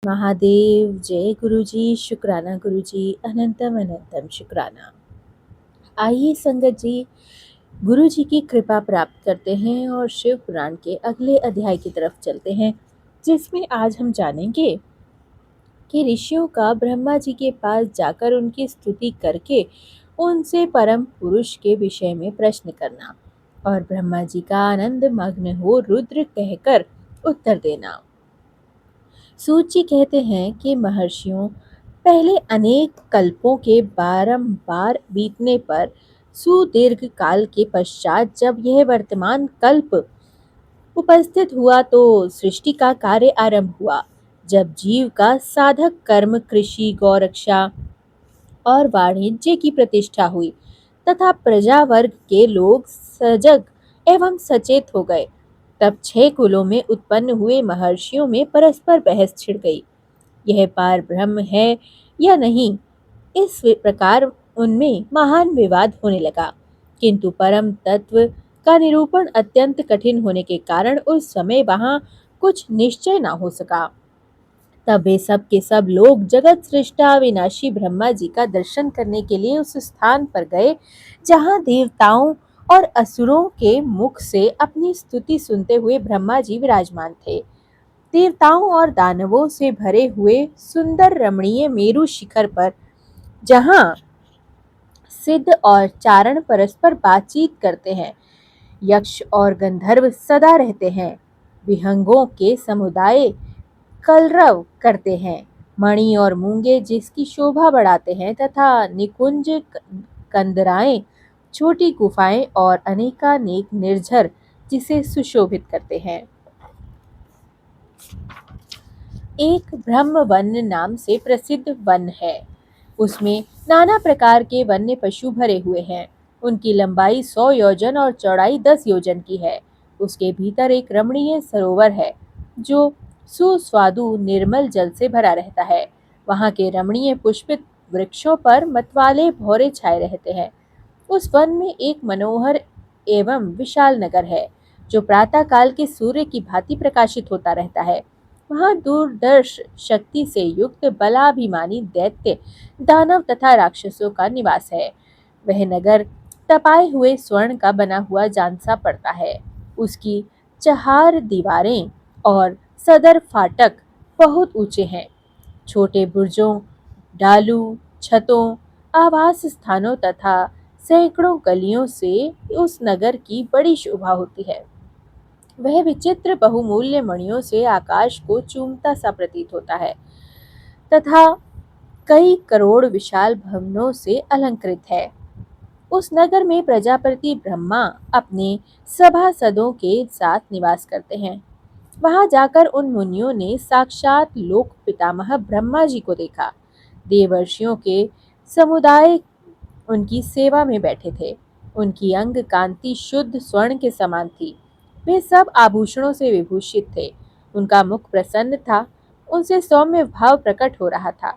महादेव, जय गुरुजी, शुक्राना गुरुजी, अनंतम अनंतम शुक्राना। आइए संगत जी, गुरु जी की कृपा प्राप्त करते हैं और शिव पुराण के अगले अध्याय की तरफ चलते हैं, जिसमें आज हम जानेंगे कि ऋषियों का ब्रह्मा जी के पास जाकर उनकी स्तुति करके उनसे परम पुरुष के विषय में प्रश्न करना और ब्रह्मा जी का आनंद मग्न हो रुद्र कहकर उत्तर देना। सूत जी कहते हैं कि महर्षियों, पहले अनेक कल्पों के बारंबार बीतने पर सुदीर्घ काल के पश्चात जब यह वर्तमान कल्प उपस्थित हुआ तो सृष्टि का कार्य आरंभ हुआ। जब जीव का साधक कर्म कृषि गौरक्षा और वाणिज्य की प्रतिष्ठा हुई तथा प्रजा वर्ग के लोग सजग एवं सचेत हो गए, तब 6 कुलों में उत्पन्न हुए महर्षियों में परस्पर बहस छिड़ गई। यह पार ब्रह्म है या नहीं, इस प्रकार उनमें महान विवाद होने लगा, किंतु परम तत्व का निरूपण अत्यंत कठिन होने के कारण उस समय वहां कुछ निश्चय न हो सका। तब वे सब के सब लोग जगत सृष्टा अविनाशी ब्रह्मा जी का दर्शन करने के लिए उस स्थान पर गए जहां देवताओं और असुरों के मुख से अपनी स्तुति सुनते हुए ब्रह्मा जी विराजमान थे। देवताओं और दानवों से भरे हुए सुंदर रमणीय मेरु शिखर पर, जहां सिद्ध और चारण परस्पर बातचीत करते हैं, यक्ष और गंधर्व सदा रहते हैं, विहंगों के समुदाय कलरव करते हैं, मणि और मूंगे जिसकी शोभा बढ़ाते हैं, तथा निकुंज कंदराएं, छोटी गुफाएं और अनेकानेक निर्झर जिसे सुशोभित करते हैं। एक ब्रह्म वन नाम से प्रसिद्ध वन है। उसमें नाना प्रकार के वन्य पशु भरे हुए हैं। उनकी लंबाई 100 योजन और चौड़ाई 10 योजन की है। उसके भीतर एक रमणीय सरोवर है जो सुस्वादु निर्मल जल से भरा रहता है। वहां के रमणीय पुष्पित वृक्षों पर मतवाले भौरे छाए रहते हैं। उस वन में एक मनोहर एवं विशाल नगर है जो प्रातः काल के सूर्य की भांति प्रकाशित होता रहता है। वहां दूरदर्श शक्ति से युक्त बलाभिमानी दैत्य, दानव तथा राक्षसों का निवास है। वह नगर तपाए हुए स्वर्ण का बना हुआ जानसा पड़ता है। उसकी चार दीवारें और सदर फाटक बहुत ऊंचे हैं। छोटे बुर्जों, ढालू छतों, आवास स्थानों तथा सैकड़ों गलियों से उस नगर की बड़ी शोभा होती है। वह विचित्र बहुमूल्य मणियों से आकाश को चूमता सा प्रतीत होता है तथा कई करोड़ विशाल भवनों से अलंकृत है। उस नगर में प्रजापति ब्रह्मा अपने सभासदों के साथ निवास करते हैं। वहां जाकर उन मुनियों ने साक्षात लोक पितामह ब्रह्मा जी को देखा। देवर्षियों के समुदाय उनकी सेवा में बैठे थे। उनकी अंग कांति शुद्ध स्वर्ण के समान थी। वे सब आभूषणों से विभूषित थे। उनका मुख प्रसन्न था। उनसे सौम्य भाव प्रकट हो रहा था।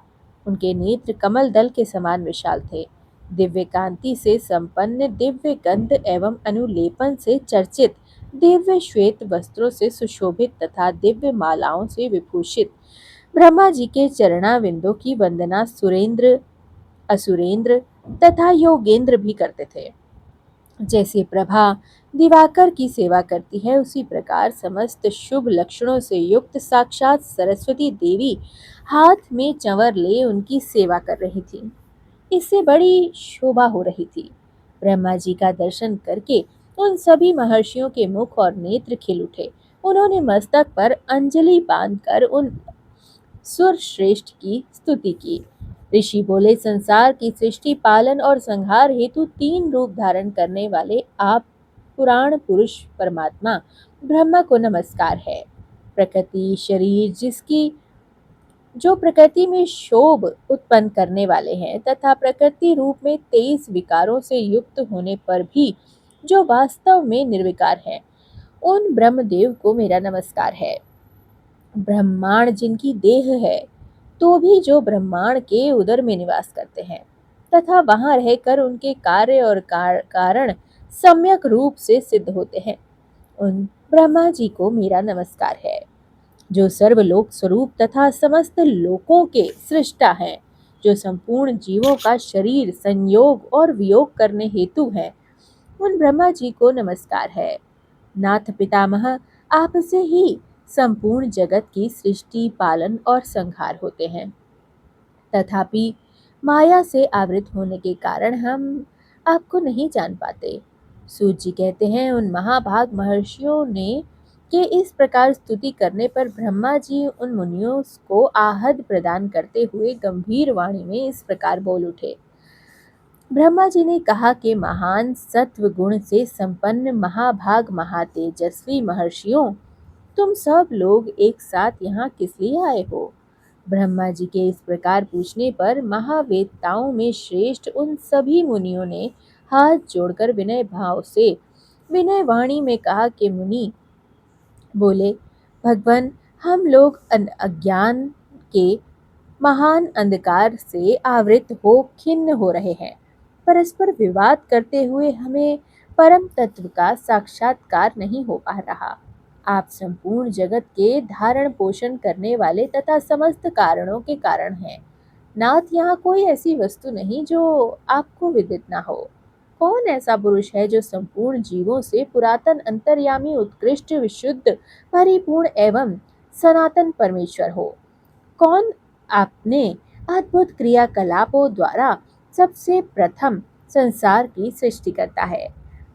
उनके नेत्र कमल दल के समान विशाल थे। दिव्य कांति से संपन्न, दिव्य गंध एवं अनुलेपन से चर्चित, दिव्य श्वेत वस्त्रों से सुशोभित तथा दिव्य मालाओं से विभूषित ब्रह्मा जी के चरणाविंदों की वंदना सुरेंद्र, असुरेंद्र तथा योगेंद्र भी करते थे। जैसे प्रभा दिवाकर की सेवा करती है, उसी प्रकार समस्त शुभ लक्षणों से युक्त साक्षात सरस्वती देवी हाथ में चंवर ले उनकी सेवा कर रही थी। इससे बड़ी शोभा हो रही थी। ब्रह्मा जी का दर्शन करके उन सभी महर्षियों के मुख और नेत्र खिल उठे। उन्होंने मस्तक पर अंजलि बांधकर उन सुर श्रेष्ठ की स्तुति की। ऋषि बोले, संसार की सृष्टि पालन और संहार हेतु 3 रूप धारण करने वाले आप पुराण पुरुष परमात्मा ब्रह्मा को नमस्कार है। प्रकृति शरीर जिसकी जो प्रकृति में शोभ उत्पन्न करने वाले हैं तथा प्रकृति रूप में 23 विकारों से युक्त होने पर भी जो वास्तव में निर्विकार है, उन ब्रह्मदेव को मेरा नमस्कार है। ब्रह्मांड जिनकी देह है, तो भी जो ब्रह्मांड के उदर में निवास करते हैं तथा वहां रहकर उनके कार्य और कारण सम्यक रूप से सिद्ध होते हैं, उन ब्रह्मा जी को मेरा नमस्कार है। जो सर्वलोक स्वरूप तथा समस्त लोकों के सृष्टा हैं, जो संपूर्ण जीवों का शरीर संयोग और वियोग करने हेतु है, उन ब्रह्मा जी को नमस्कार है। नाथ पितामह, आपसे ही संपूर्ण जगत की सृष्टि, पालन और संहार होते हैं। तथापि माया से आवृत होने के कारण हम आपको नहीं जान पाते। सूत जी कहते हैं, उन महाभाग महर्षियों ने के इस प्रकार स्तुति करने पर ब्रह्मा जी उन मुनियों को आहद प्रदान करते हुए गंभीर वाणी में इस प्रकार बोल उठे। ब्रह्मा जी ने कहा कि महान सत्व गुण से संपन्न महाभाग महातेजस्वी महर्षियों, तुम सब लोग एक साथ यहाँ किस लिए आए हो? ब्रह्मा जी के इस प्रकार पूछने पर महावेदताओं में श्रेष्ठ उन सभी मुनियों ने हाथ जोड़कर विनय भाव से विनय वाणी में कहा कि मुनि बोले, भगवान, हम लोग अज्ञान के महान अंधकार से आवृत हो खिन्न हो रहे हैं। परस्पर विवाद करते हुए हमें परम तत्व का साक्षात्कार नहीं हो पा रहा। आप संपूर्ण जगत के धारण पोषण करने वाले तथा समस्त कारणों के कारण हैं। नाथ, यहाँ कोई ऐसी वस्तु नहीं जो आपको विदित ना हो। कौन ऐसा पुरुष है जो संपूर्ण जीवों से पुरातन अंतर्यामी उत्कृष्ट विशुद्ध परिपूर्ण एवं सनातन परमेश्वर हो? कौन आपने अद्भुत क्रियाकलापों द्वारा सबसे प्रथम संसार की सृष्टि करता है?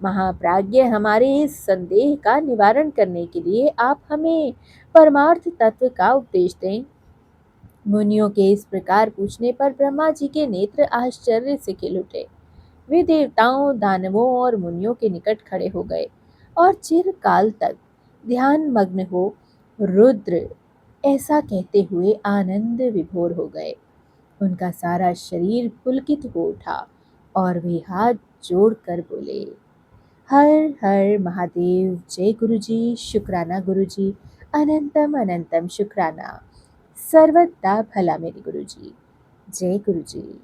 महाप्राज्ञ, हमारे इस संदेह का निवारण करने के लिए आप हमें परमार्थ तत्व का उपदेश दें। मुनियों के इस प्रकार पूछने पर ब्रह्मा जी के नेत्र आश्चर्य से खिल उठे। वे देवताओं, दानवों और मुनियों के निकट खड़े हो गए और चिरकाल तक ध्यान मग्न हो रुद्र ऐसा कहते हुए आनंद विभोर हो गए। उनका सारा शरीर पुलकित हो उठा और वे हाथ जोड़कर बोले, हर हर महादेव, जय गुरुजी, शुक्राना गुरुजी, अनंतम अनंतम शुक्राना, सर्वदा भला मेरे गुरुजी, जय गुरुजी।